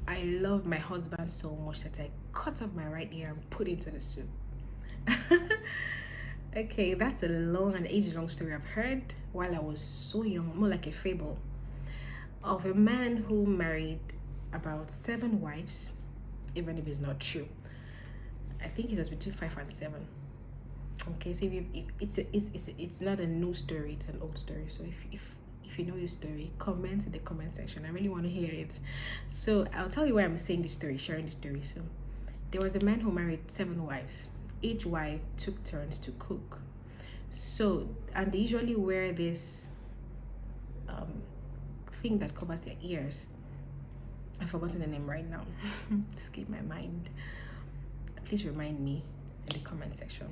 I love my husband so much that I cut off my right ear and put it into the soup. Okay, that's a long and age long story I've heard while I was so young, more like a fable, of a man who married about 7 wives, even if it's not true. I think it was between 5 and 7. Okay, so it's not a new story; it's an old story. So if you know this story, comment in the comment section. I really want to hear it. So I'll tell you why I'm saying this story, sharing this story. So there was a man who married 7 wives. Each wife took turns to cook. So and they usually wear this um, thing that covers their ears. I've forgotten the name right now. Escape my mind. Please remind me in the comment section.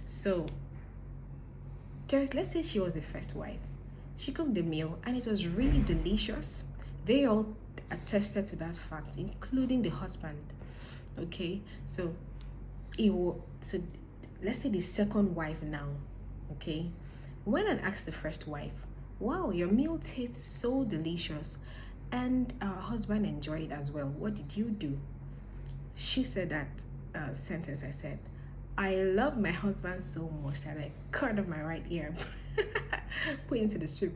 So let's say she was the first wife. She cooked the meal and it was really delicious. They all attested to that fact, including the husband. Okay, so so let's say the second wife now, okay, went and asked the first wife, wow, your meal tastes so delicious and our husband enjoyed it as well. What did you do? She said that sentence I said, I love my husband so much that I cut off my right ear and put into the soup.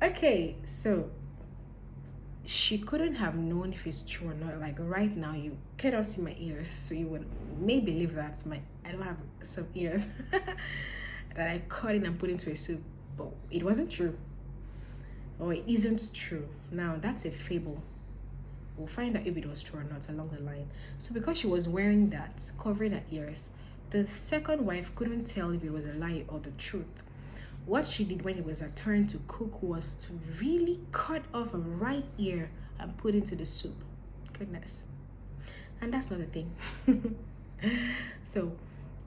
Okay, so she couldn't have known if it's true or not. Like right now, you cannot see my ears, so you would may believe that I don't have some ears that I cut in and put into a soup, but it wasn't true, or it isn't true. Now that's a fable. We'll find out if it was true or not along the line. So because she was wearing that, covering her ears, the second wife couldn't tell if it was a lie or the truth. What she did when it was her turn to cook was to really cut off her right ear and put into the soup. Goodness. And that's not a thing. So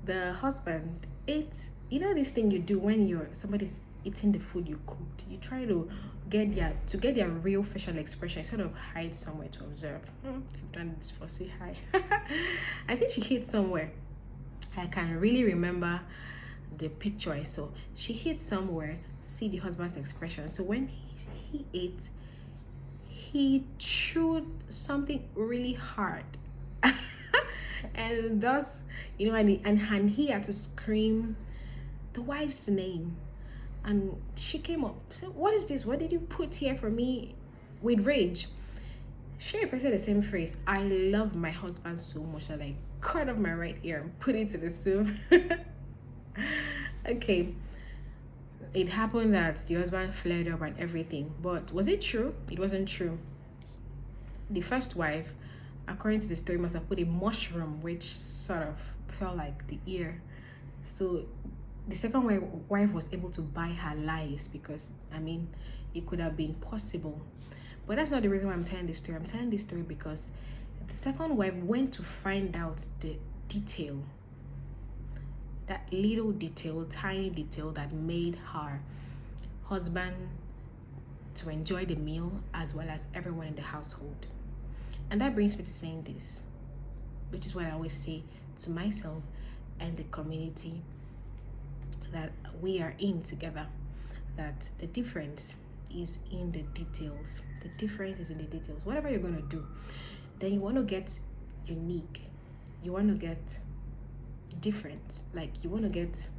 the husband ate, this thing you do when somebody's eating the food you cooked. You try to get their real facial expression, sort of hide somewhere to observe. If you've done this for, say hi. I think she hid somewhere. I can really remember the picture I saw. She hid somewhere to see the husband's expression. So when he ate, he chewed something really hard. And thus, and he had to scream the wife's name. And she came up, said, what is this? What did you put here for me? With rage. She repeated the same phrase. I love my husband so much that I cut off my right ear and put it into the soup. Okay. It happened that the husband flared up and everything. But was it true? It wasn't true. The first wife, according to the story, must have put a mushroom which sort of felt like the ear. So the second wife was able to buy her lies because it could have been possible. But that's not the reason why I'm telling this story. I'm telling this story because the second wife went to find out the detail, that little detail, tiny detail that made her husband to enjoy the meal as well as everyone in the household. And that brings me to saying this, which is what I always say to myself and the community that we are in together, that the difference is in the details. The difference is in the details. Whatever you're going to do, then you want to get unique. You want to get different. Like you want to get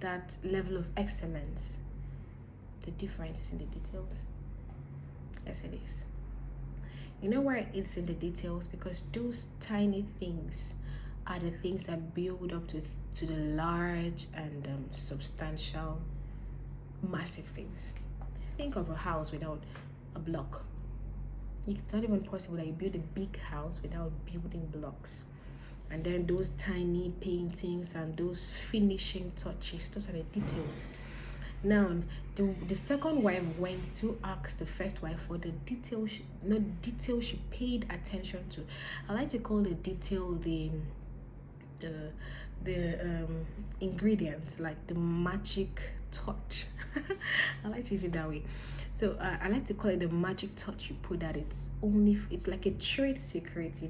that level of excellence. The difference is in the details. Yes, it is. You know why it's in the details? Because those tiny things are the things that build up to the large and substantial, massive things. Think of a house without a block. It's not even possible that you build a big house without building blocks. And then those tiny paintings and those finishing touches, those are the details. Now, the second wife went to ask the first wife for the details, she paid attention to. I like to call the detail the ingredient, like the magic touch. I like to use it that way. So I like to call it the magic touch you put that it's like a trade secret.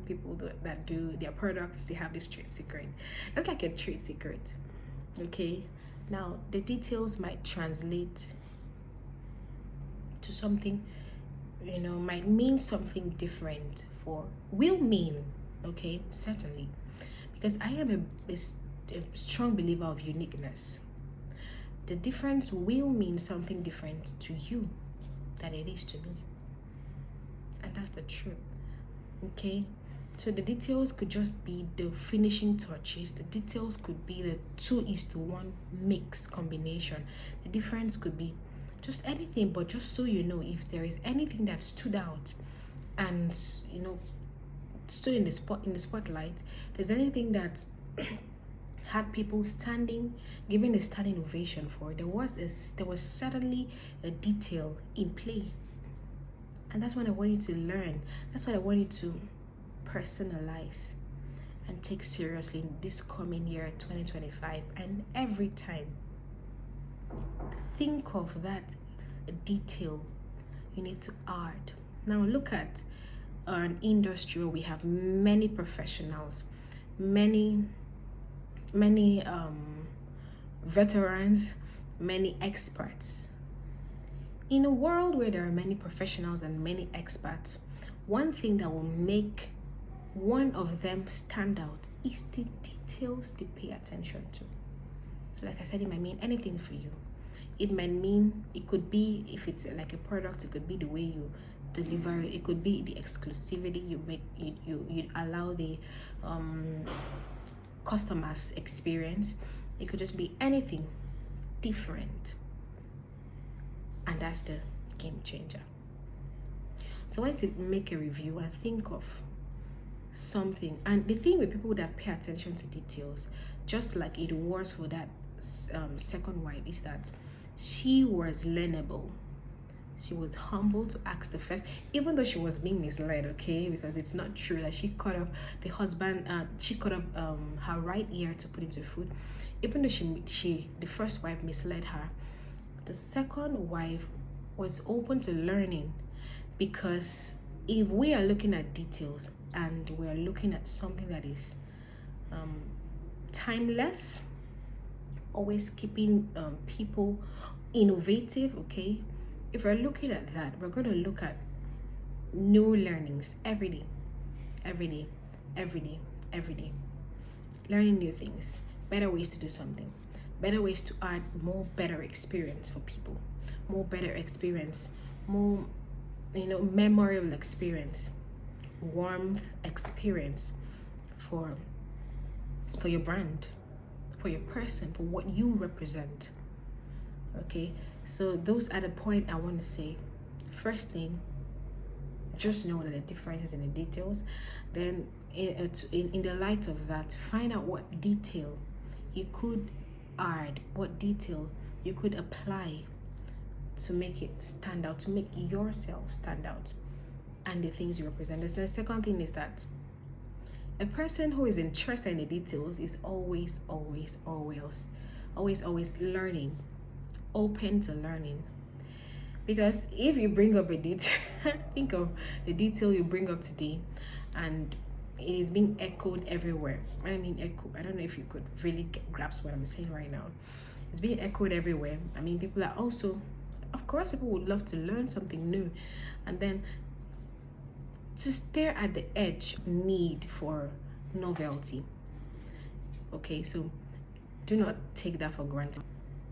People that do their products, they have this trade secret. That's like a trade secret. Okay, now the details might translate to something might mean something different for will mean, okay, certainly, because I am a strong believer of uniqueness. The difference will mean something different to you than it is to me, and that's the truth. Okay, so the details could just be the finishing touches. The details could be the 2:1 mix combination. The difference could be just anything, but just so you know, if there is anything that stood out and stood in the spotlight, there's anything that had people standing, giving a standing ovation for, there was certainly a detail in play. And that's what I want you to learn. That's what I want you to personalize and take seriously in this coming year 2025. And every time, think of that detail you need to add. Now look at an industry where we have many professionals, many veterans, many experts. In a world where there are many professionals and many experts, one thing that will make one of them stand out is the details they pay attention to. So like I said, it might mean anything for you. It could be, if it's like a product, it could be the way you deliver it. It could be the exclusivity you make, you allow the customers experience. It could just be anything different, and that's the game changer. So I want to make a review and think of something. And the thing with people that pay attention to details, just like it was for that second wife, is that she was learnable. She was humble to ask the first, even though she was being misled, okay, because it's not true that she cut off the husband, she cut off her right ear to put into food. Even though the first wife misled her, the second wife was open to learning, because if we are looking at details and we are looking at something that is timeless, always keeping people innovative, okay, if we're looking at that, we're going to look at new learnings every day, every day, every day, every day. Learning new things, better ways to do something, better ways to add more better experience for people, more better experience, more memorable experience, warmth experience for your brand, for your person, for what you represent. Okay, so those are the point I want to say. First thing, just know that the difference is in the details. Then in the light of that, find out what detail you could add, what detail you could apply to make it stand out, to make yourself stand out and the things you represent. The second thing is that a person who is interested in the details is always learning, open to learning. Because if you bring up a detail, think of the detail you bring up today, and it is being echoed everywhere. I mean, I don't know if you could really grasp what I'm saying right now. It's being echoed everywhere. I mean, people are also, of course, people would love to learn something new, and then to stare at the edge, need for novelty. Okay, so do not take that for granted.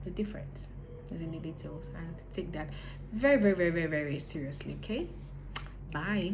The difference is in the details, and take that very, very, very, very, very seriously. Okay, bye.